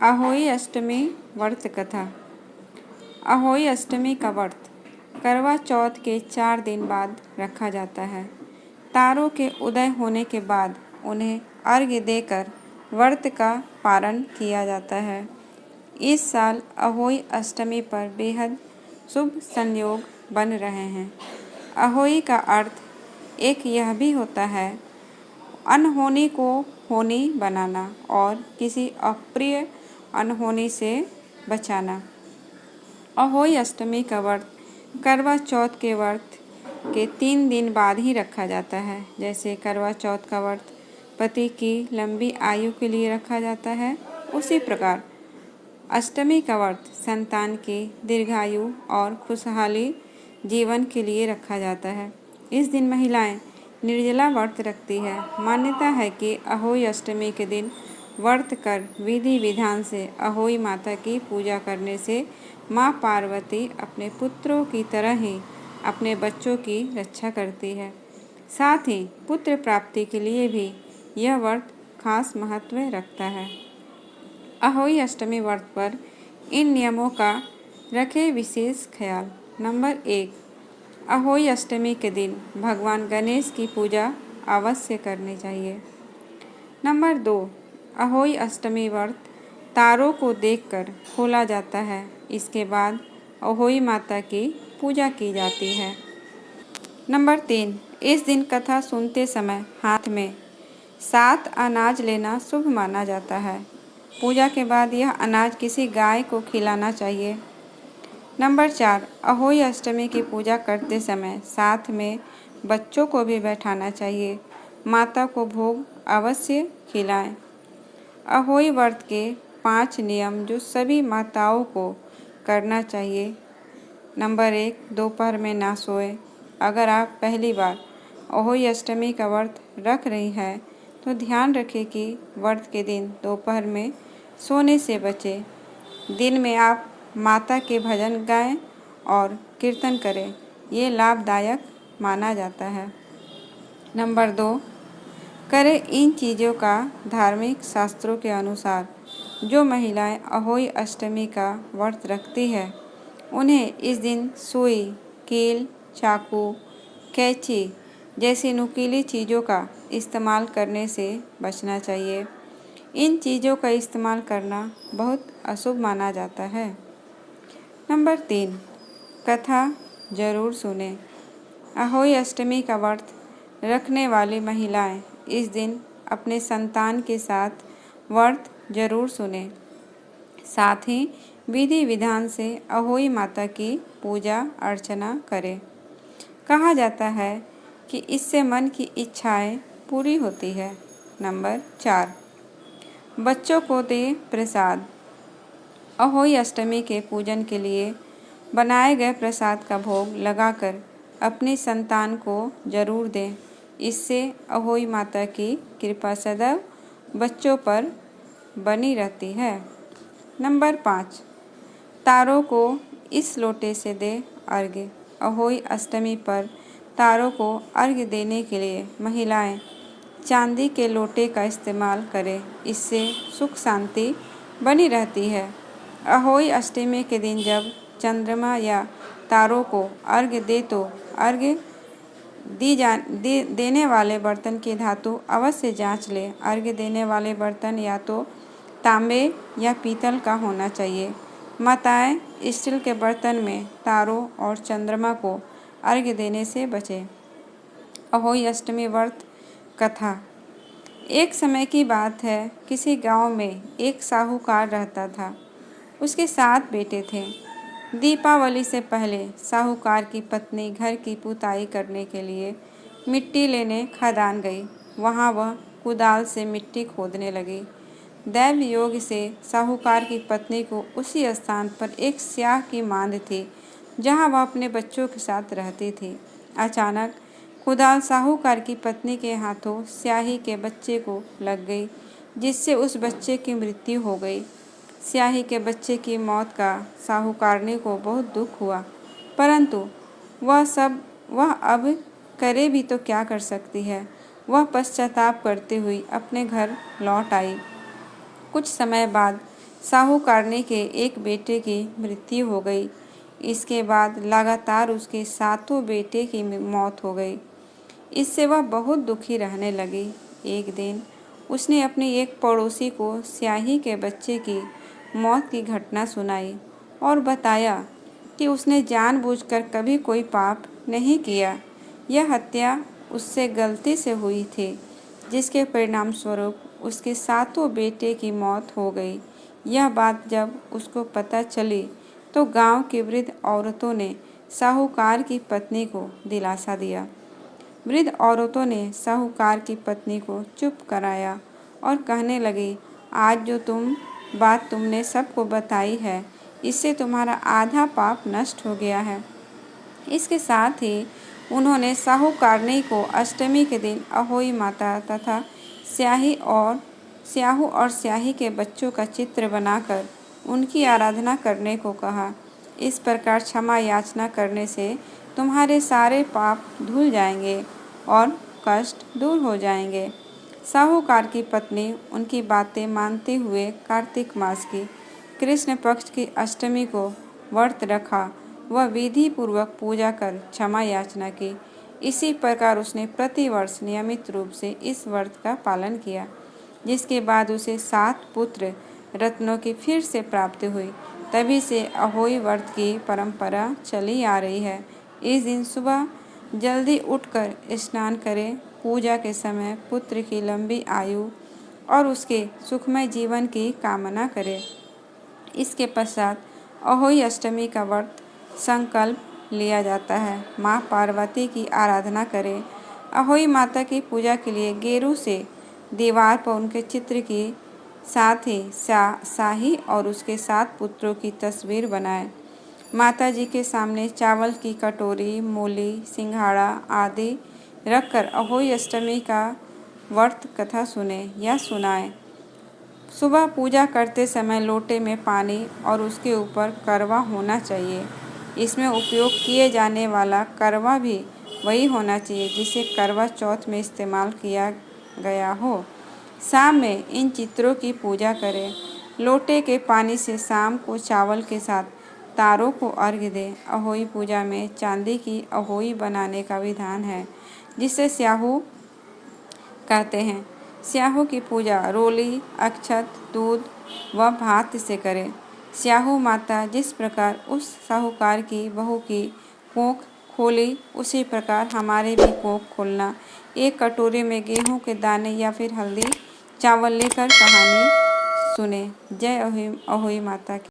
अहोई अष्टमी व्रत कथा। अहोई अष्टमी का व्रत करवा चौथ के 4 दिन बाद रखा जाता है। तारों के उदय होने के बाद उन्हें अर्घ्य देकर व्रत का पारण किया जाता है। इस साल अहोई अष्टमी पर बेहद शुभ संयोग बन रहे हैं। अहोई का अर्थ एक यह भी होता है अनहोनी को होनी बनाना और किसी अप्रिय अनहोनी से बचाना। अहोई अष्टमी का व्रत करवा चौथ के व्रत के 3 दिन बाद ही रखा जाता है। जैसे करवा चौथ का व्रत पति की लंबी आयु के लिए रखा जाता है, उसी प्रकार अष्टमी का व्रत संतान की दीर्घायु और खुशहाली जीवन के लिए रखा जाता है। इस दिन महिलाएं निर्जला व्रत रखती है। मान्यता है कि अहोई अष्टमी के दिन व्रत कर विधि विधान से अहोई माता की पूजा करने से माँ पार्वती अपने पुत्रों की तरह ही अपने बच्चों की रक्षा करती है। साथ ही पुत्र प्राप्ति के लिए भी यह व्रत खास महत्व रखता है। अहोई अष्टमी व्रत पर इन नियमों का रखें विशेष ख्याल। नंबर 1, अहोई अष्टमी के दिन भगवान गणेश की पूजा अवश्य करनी चाहिए। नंबर 2, अहोई अष्टमी व्रत तारों को देखकर खोला जाता है। इसके बाद अहोई माता की पूजा की जाती है। नंबर 3, इस दिन कथा सुनते समय हाथ में 7 अनाज लेना शुभ माना जाता है। पूजा के बाद यह अनाज किसी गाय को खिलाना चाहिए। नंबर 4, अहोई अष्टमी की पूजा करते समय साथ में बच्चों को भी बैठाना चाहिए। माता को भोग अवश्य खिलाएं। अहोई व्रत के 5 नियम जो सभी माताओं को करना चाहिए। नंबर 1, दोपहर में ना सोए। अगर आप पहली बार अहोई अष्टमी का व्रत रख रही हैं तो ध्यान रखें कि व्रत के दिन दोपहर में सोने से बचें। दिन में आप माता के भजन गाएं और कीर्तन करें, ये लाभदायक माना जाता है। नंबर 2, करें इन चीज़ों का धार्मिक शास्त्रों के अनुसार। जो महिलाएं अहोई अष्टमी का व्रत रखती है उन्हें इस दिन सुई, कील, चाकू, कैंची जैसी नुकीली चीज़ों का इस्तेमाल करने से बचना चाहिए। इन चीज़ों का इस्तेमाल करना बहुत अशुभ माना जाता है। नंबर 3, कथा जरूर सुनें। अहोई अष्टमी का व्रत रखने वाली महिलाएं इस दिन अपने संतान के साथ व्रत जरूर सुनें। साथ ही विधि विधान से अहोई माता की पूजा अर्चना करें। कहा जाता है कि इससे मन की इच्छाएं पूरी होती है। नंबर 4, बच्चों को दें प्रसाद। अहोई अष्टमी के पूजन के लिए बनाए गए प्रसाद का भोग लगाकर अपनी संतान को जरूर दें। इससे अहोई माता की कृपा सदैव बच्चों पर बनी रहती है। नंबर 5, तारों को इस लोटे से दे अर्घ्य। अहोई अष्टमी पर तारों को अर्घ्य देने के लिए महिलाएं चांदी के लोटे का इस्तेमाल करें। इससे सुख शांति बनी रहती है। अहोई अष्टमी के दिन जब चंद्रमा या तारों को अर्घ्य दे तो अर्घ्य देने वाले बर्तन की धातु अवश्य जांच लें। अर्घ्य देने वाले बर्तन या तो तांबे या पीतल का होना चाहिए। माताएं स्टील के बर्तन में तारों और चंद्रमा को अर्घ्य देने से बचें। अहोई अष्टमी व्रत कथा। एक समय की बात है, किसी गांव में एक साहूकार रहता था। उसके 7 बेटे थे। दीपावली से पहले साहूकार की पत्नी घर की पुताई करने के लिए मिट्टी लेने खदान गई। वहां वह कुदाल से मिट्टी खोदने लगी। दैव योग से साहूकार की पत्नी को उसी स्थान पर एक स्याह की मांद थी जहां वह अपने बच्चों के साथ रहती थी। अचानक कुदाल साहूकार की पत्नी के हाथों स्याही के बच्चे को लग गई, जिससे उस बच्चे की मृत्यु हो गई। स्याही के बच्चे की मौत का साहूकारनी को बहुत दुख हुआ, परंतु वह अब करे भी तो क्या कर सकती है। वह पश्चाताप करते हुए अपने घर लौट आई। कुछ समय बाद साहूकारनी के एक बेटे की मृत्यु हो गई। इसके बाद लगातार उसके 7 बेटे की मौत हो गई। इससे वह बहुत दुखी रहने लगी। एक दिन उसने अपनी एक पड़ोसी को स्याही के बच्चे की मौत की घटना सुनाई और बताया कि उसने जानबूझकर कभी कोई पाप नहीं किया। यह हत्या उससे गलती से हुई थी, जिसके परिणाम स्वरूप उसके 7 बेटे की मौत हो गई। यह बात जब उसको पता चली तो गांव की वृद्ध औरतों ने साहूकार की पत्नी को दिलासा दिया। वृद्ध औरतों ने साहूकार की पत्नी को चुप कराया और कहने लगी, आज जो बात तुमने सबको बताई है, इससे तुम्हारा आधा पाप नष्ट हो गया है। इसके साथ ही उन्होंने साहूकारनी को अष्टमी के दिन अहोई माता तथा स्याहू और स्याही के बच्चों का चित्र बनाकर उनकी आराधना करने को कहा। इस प्रकार क्षमा याचना करने से तुम्हारे सारे पाप धुल जाएंगे और कष्ट दूर हो जाएंगे। साहूकार की पत्नी उनकी बातें मानते हुए कार्तिक मास की कृष्ण पक्ष की अष्टमी को व्रत रखा। वह विधि पूर्वक पूजा कर क्षमा याचना की। इसी प्रकार उसने प्रतिवर्ष नियमित रूप से इस व्रत का पालन किया, जिसके बाद उसे 7 पुत्र रत्नों की फिर से प्राप्ति हुई। तभी से अहोई व्रत की परंपरा चली आ रही है। इस दिन सुबह जल्दी उठकर स्नान करें। पूजा के समय पुत्र की लंबी आयु और उसके सुखमय जीवन की कामना करें। इसके पश्चात अहोई अष्टमी का व्रत संकल्प लिया जाता है। माँ पार्वती की आराधना करें। अहोई माता की पूजा के लिए गेरू से दीवार पर उनके चित्र के साथ ही शाही और उसके 7 पुत्रों की तस्वीर बनाएं। माता जी के सामने चावल की कटोरी, मूली, सिंघाड़ा आदि रखकर अहोई अष्टमी का व्रत कथा सुने या सुनाएं। सुबह पूजा करते समय लोटे में पानी और उसके ऊपर करवा होना चाहिए। इसमें उपयोग किए जाने वाला करवा भी वही होना चाहिए जिसे करवा चौथ में इस्तेमाल किया गया हो। शाम में इन चित्रों की पूजा करें। लोटे के पानी से शाम को चावल के साथ तारों को अर्घ्य दें। अहोई पूजा में चांदी की अहोई बनाने का विधान है, जिसे स्याहू कहते हैं। स्याहू की पूजा रोली, अक्षत, दूध व भात से करें। स्याहू माता जिस प्रकार उस साहूकार की बहू की कोख खोली, उसी प्रकार हमारे भी कोख खोलना। एक कटोरे में गेहूं के दाने या फिर हल्दी चावल लेकर कहानी सुने। जय अहोई माता की।